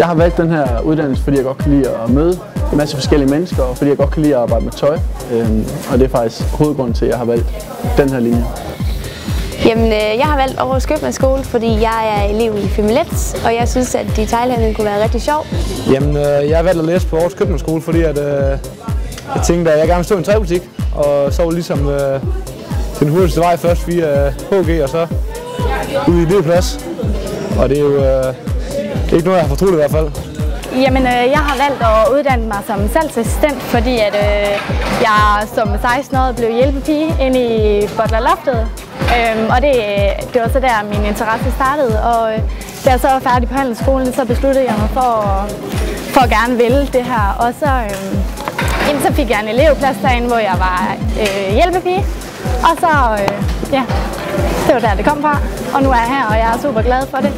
Jeg har valgt den her uddannelse, fordi jeg godt kan lide at møde en masse forskellige mennesker, og fordi jeg godt kan lide at arbejde med tøj. Og det er faktisk hovedgrunden til, at jeg har valgt den her linje. Jamen, jeg har valgt Aarhus Købmandsskole, fordi jeg er elev i Femilet, og jeg synes, at detailhandlen kunne være rigtig sjov. Jamen, jeg har valgt at læse på Aarhus Købmandsskole, fordi jeg tænkte, at jeg gerne ville stå i en tøjbutik, og så var ligesom den hurtigste vej først via HG og så ud i elevplads. Og det er jo ikke noget, jeg har fortrudt i hvert fald. Jamen, jeg har valgt at uddanne mig som salgsassistent, fordi at, jeg som 16-årig blev hjælpepige inde i Butlerloftet. Og det var så der, min interesse startede. Og da jeg så var færdig på handelsskolen, så besluttede jeg mig for at gerne vælge det her. Og så fik jeg en elevplads derinde, hvor jeg var hjælpepige. Og så, ja, det var der, det kom fra. Og nu er jeg her, og jeg er super glad for det.